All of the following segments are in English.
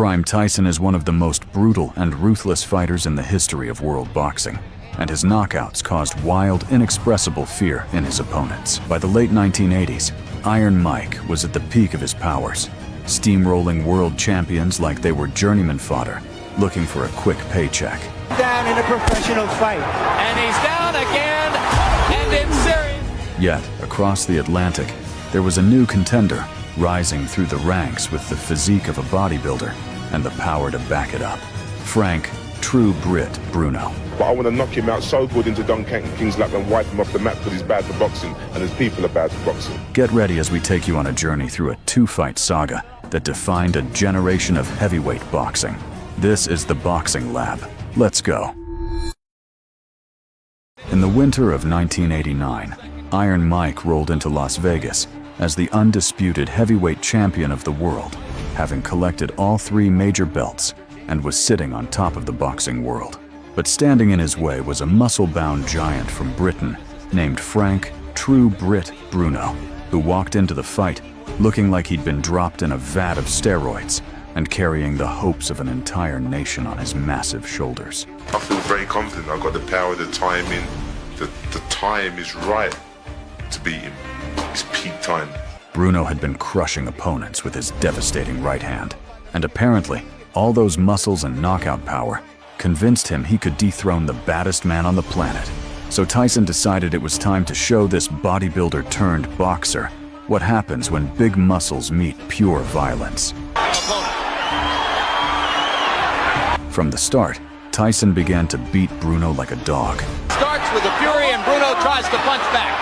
prime, Tyson is one of the most brutal and ruthless fighters in the history of world boxing, and his knockouts caused wild, inexpressible fear in his opponents. By the late 1980s, Iron Mike was at the peak of his powers, steamrolling world champions like they were journeyman fodder, looking for a quick paycheck. Down in a professional fight. And he's down again, and in serious. Yet, across the Atlantic, there was a new contender, rising through the ranks with the physique of a bodybuilder and the power to back it up. Frank "True Brit" Bruno. But I want to knock him out so good into Don King's lap and wipe him off the map because he's bad for boxing and his people are bad for boxing. Get ready as we take you on a journey through a two-fight saga that defined a generation of heavyweight boxing. This is the Boxing Lab. Let's go. In the winter of 1989, Iron Mike rolled into Las Vegas as the undisputed heavyweight champion of the world, having collected all three major belts and was sitting on top of the boxing world. But standing in his way was a muscle-bound giant from Britain named Frank "True Brit" Bruno, who walked into the fight looking like he'd been dropped in a vat of steroids and carrying the hopes of an entire nation on his massive shoulders. I feel very confident. I've got the power, the timing. The time is right to beat him. It's peak time. Bruno had been crushing opponents with his devastating right hand, and apparently all those muscles and knockout power convinced him he could dethrone the baddest man on the planet. So Tyson decided it was time to show this bodybuilder turned boxer what happens when big muscles meet pure violence. From the start, Tyson began to beat Bruno like a dog. Starts with a fury and Bruno tries to punch back.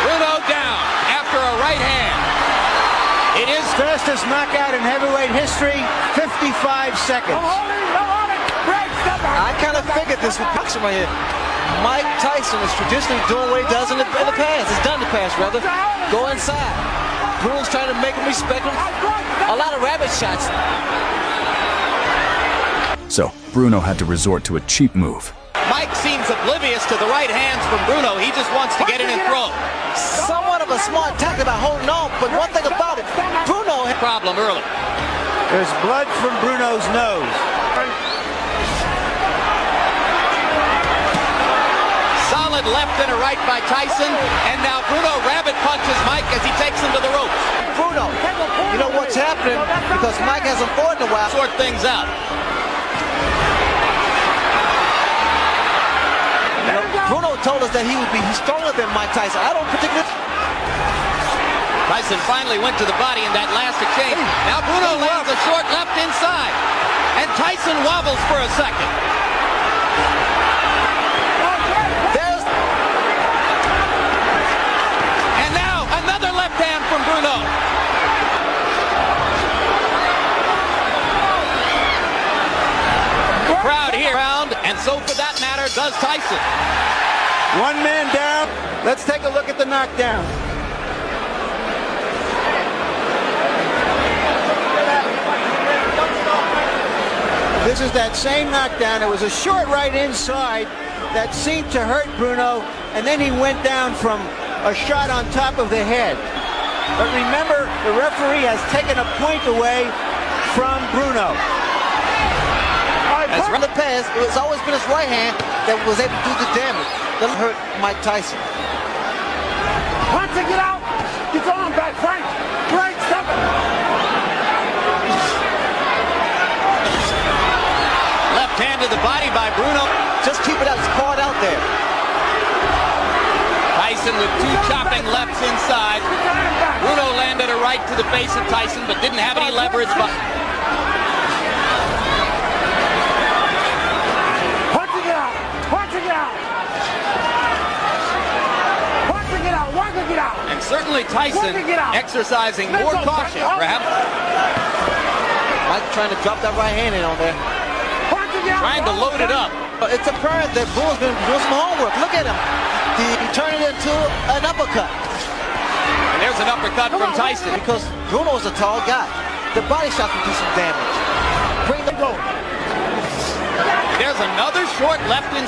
Bruno down after a right hand. It is Fastest knockout in heavyweight history, 55 seconds. I kind of figured this with boxing right here. Mike Tyson is traditionally doing what he does in the past. He's done in the past, rather. Go inside. Bruno's trying to make him respect him. A lot of rabbit shots. So Bruno had to resort to a cheap move. Mike seems oblivious to the right hands from Bruno. He just wants to get in and throw. Somewhat of a smart tactic about holding on, but one thing about it, Bruno had Problem early. There's blood from Bruno's nose. Solid left and a right by Tyson, and now Bruno rabbit punches Mike as he takes him to the ropes. Bruno. You know what's happening? Because Mike hasn't fought in a while. Sort things out. You know, Bruno told us that he's stronger than Mike Tyson. I don't particularly. Tyson finally went to the body in that last exchange. Now Bruno lands a short left inside, and Tyson wobbles for a second. And now another left hand from Bruno. The crowd here, and so for that matter does Tyson. One man down. Let's take a look at the knockdown. This is that same knockdown. It was a short right inside that seemed to hurt Bruno, and then he went down from a shot on top of the head. But remember, the referee has taken a point away from Bruno. As in the past, it's always been his right hand that was able to do the damage. Doesn't hurt Mike Tyson. Once to get out, get on back, Frank. Frank, stop it. Left hand to the body by Bruno. Just keep it out. It's hard out there. Tyson with two chopping lefts inside. Bruno landed a right to the face of Tyson, but didn't have any leverage. Punching it out. Punching it out. Punching it out. Punching it out. And certainly Tyson exercising more caution, perhaps. Mike trying to drop that right hand in on there. Trying to load it up. It's apparent that Bruno's been doing some homework. Look at him. He turned it into an uppercut. And there's an uppercut from Tyson. Because Bruno's a tall guy. The body shot can do some damage. Bring the goal. There's another short left in.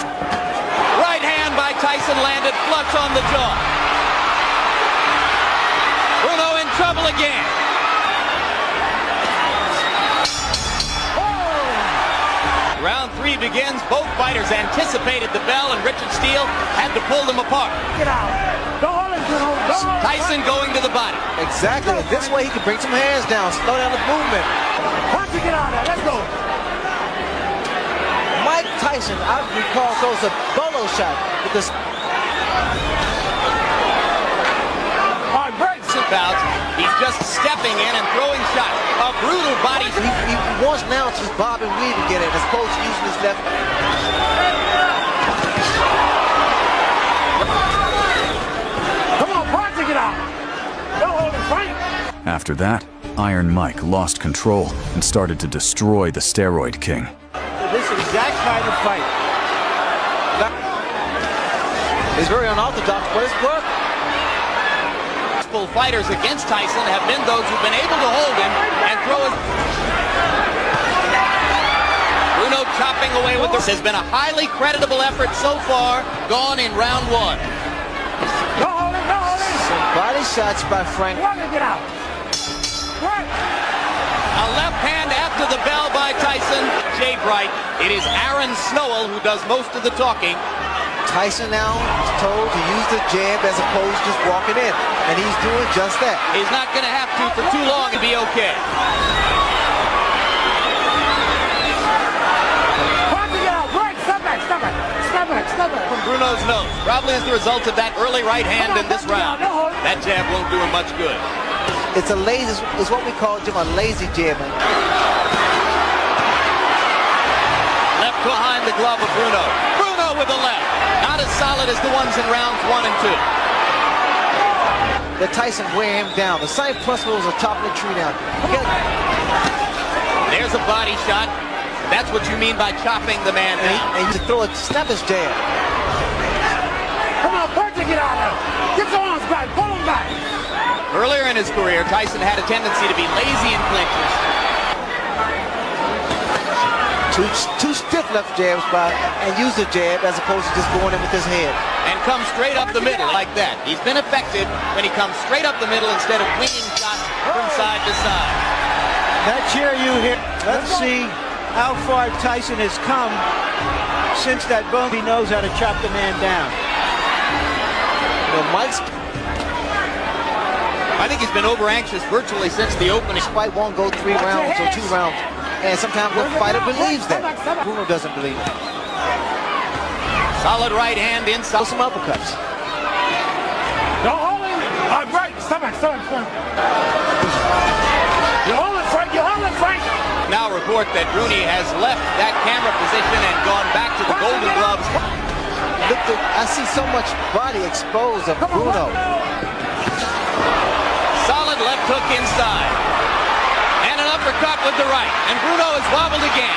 Right hand by Tyson landed flush on the jaw. Bruno in trouble again. movie begins. Both fighters anticipated the bell, and Richard Steele had to pull them apart. Get out. Don't hold him, Bruno. Don't hold him. Tyson going to the body. Exactly. This way he can bring some hands down, slow down the movement. Once you get out of there, let's go. Mike Tyson, I recall, throws a bolo shot with this. All right, break. Bouts. He's just stepping in and throwing shots. A brutal body. He wants now to just bob and weave and get it, as opposed to using his left. Come on, Bronson, get out. Don't hold him, Frank. After that, Iron Mike lost control and started to destroy the Steroid King. This exact kind of fight. It's very unorthodox, but it's work. Fighters against Tyson have been those who've been able to hold him and throw it. Bruno chopping away with this has been a highly creditable effort so far, gone in round one. Don't hold him, don't hold him. Some body shots by Frank. Bronson, get out. Right. A left hand after the bell by Tyson. Jay Bright. It is Aaron Snowell who does most of the talking. Tyson now is told to use the jab as opposed to just walking in, and he's doing just that. He's not going to have to for too long and be okay. Bronson, get out. Break. Step back, step back. Step back, step back. From Bruno's nose. Probably as the result of that early right hand in this round. That jab won't do him much good. It's a lazy, it's what we call, Jim, a lazy jab. Left behind the glove of Bruno. Bruno with the left. Not as solid as the ones in rounds 1 and 2. The Tyson wear him down. The same principle is a top of the tree down. There's a body shot. That's what you mean by chopping the man down. And to throw a snap his jab. Come on, Bronson, get out of there. Get your arms back. Pull him back. Earlier in his career, Tyson had a tendency to be lazy in clinches. Two stiff left jabs and use the jab as opposed to just going in with his head. And comes straight up the middle like that. He's been effective when he comes straight up the middle instead of winging shots from side to side. That cheer you hear, let's see how far Tyson has come since that bone. He knows how to chop the man down. I think he's been over anxious virtually since the opening. This fight won't go 3 rounds or 2 rounds. And sometimes the fighter believes that. Bruno doesn't believe it. Solid right hand inside. Some uppercuts. Don't hold him. All right, break. Step back, step back, step back. You're holding, Frank. You're holding, Frank. Now report that Rooney has left that camera position and gone back to the Golden Gloves. Look, I see so much body exposed of Bruno. Solid left hook inside. And an uppercut with the right. And Bruno is wobbled again.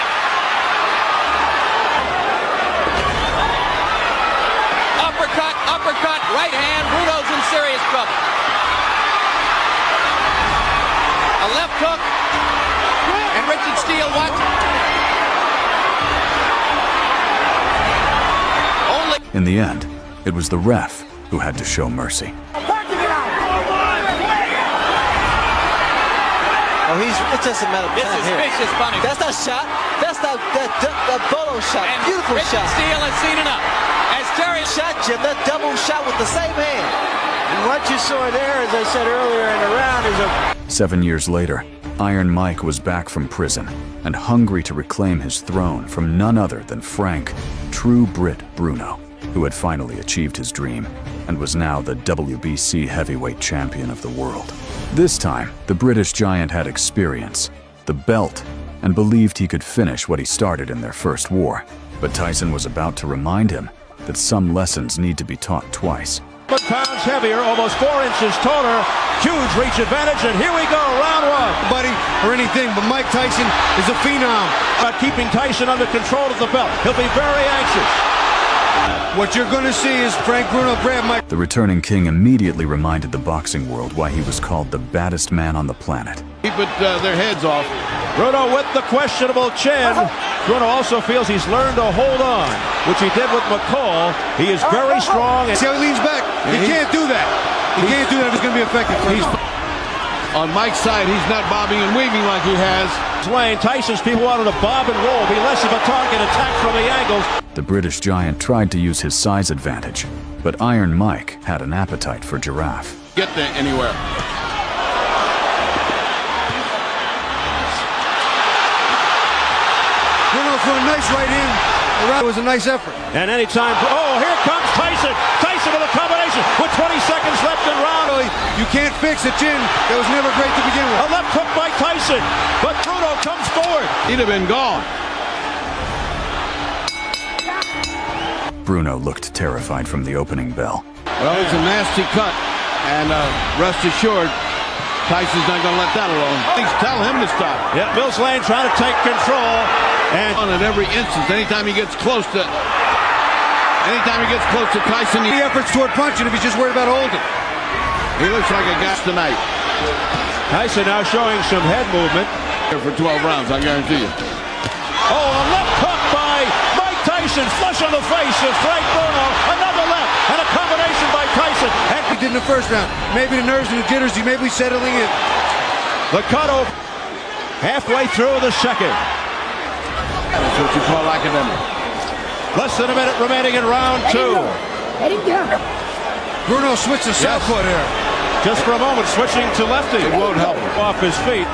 Uppercut, uppercut, right hand. Bruno's in serious trouble. A left hook. And Richard Steele watching. Only. In the end, it was the ref who had to show mercy. Oh, it's just a matter of This time is here. vicious punishment. That's that shot. That's that bolo shot. And Beautiful Richard shot. Steele has seen enough. As Terry Shot, Jim. That double shot with the same hand. And what you saw there, as I said earlier in the round, is a 7 years later, Iron Mike was back from prison and hungry to reclaim his throne from none other than Frank, True Brit Bruno, who had finally achieved his dream and was now the WBC heavyweight champion of the world. This time, the British giant had experience, the belt, and believed he could finish what he started in their first war. But Tyson was about to remind him that some lessons need to be taught twice. Pounds heavier, almost 4 inches taller, huge reach advantage, and here we go, round 1. Buddy, or anything, but Mike Tyson is a phenom. About keeping Tyson under control of the belt. He'll be very anxious. What you're going to see is Frank Bruno grab Mike. The returning king immediately reminded the boxing world why he was called the baddest man on the planet. Keep their heads off. Bruno with the questionable chin. Bruno also feels he's learned to hold on, which he did with McCall. He is very strong. See how he leans back? He can't do that. He can't do that if it's going to be effective. On Mike's side, he's not bobbing and weaving like he has. Lane, Tyson's people wanted to bob and roll, be less of a target, attack from the angles. The British giant tried to use his size advantage, but Iron Mike had an appetite for giraffe. Get there anywhere. Bruno for a nice right hand. It was a nice effort. And anytime, oh, here comes Tyson. Tyson with a combination with 20 seconds left in round. You can't fix a chin that was never great to begin with. A left hook by Tyson, but Bruno comes forward. He'd have been gone. Bruno looked terrified from the opening bell. Well, it's a nasty cut, and rest assured, Tyson's not going to let that alone. Please tell him to stop. Yeah, Mills Lane trying to take control. And on at every instance, anytime he gets close to Tyson, The efforts toward punching if he's just worried about holding. he looks like a gas tonight. Tyson now showing some head movement. Here for 12 rounds, I guarantee you. Oh, a left hook by Mike Tyson, flush on the face of Frank Bruno. Another left, and a combination by Tyson. And He did in the first round. Maybe the nerves and the jitters, he may be settling in. the cutoff halfway through the second. That's what you call academic. Less than a minute remaining in round two. Bruno switched to southpaw there. Just for a moment, switching to lefty. It won't help him. Off his feet.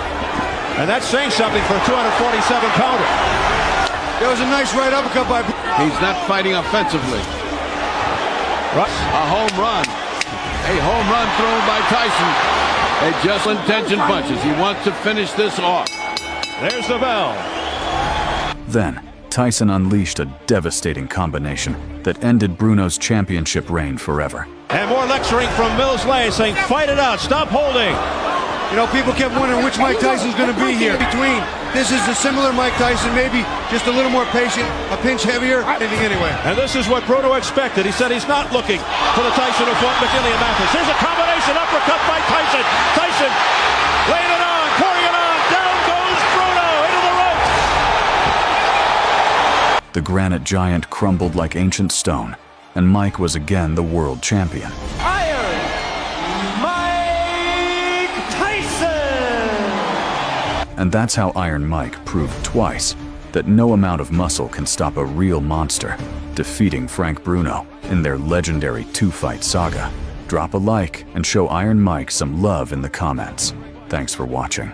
And that's saying something for a 247-pounder. There was a nice right uppercut by He's not fighting offensively. A home run. A home run thrown by Tyson. A just intention punches. He wants to finish this off. There's the bell. Then, Tyson unleashed a devastating combination that ended Bruno's championship reign forever. And more lecturing from Mills Lane saying, fight it out, stop holding. You know, people kept wondering which Mike Tyson's going to be here. Between, this is a similar Mike Tyson, maybe just a little more patient, a pinch heavier, anything anyway. And this is what Bruno expected. He said he's not looking for the Tyson who fought McKinley and Mathis. Here's a combination uppercut by Tyson. Tyson laying it on, pouring it on. Down goes Bruno into the ropes. The granite giant crumbled like ancient stone, and Mike was again the world champion. Iron Mike Tyson! And that's how Iron Mike proved twice that no amount of muscle can stop a real monster, defeating Frank Bruno in their legendary two-fight saga. Drop a like and show Iron Mike some love in the comments. Thanks for watching.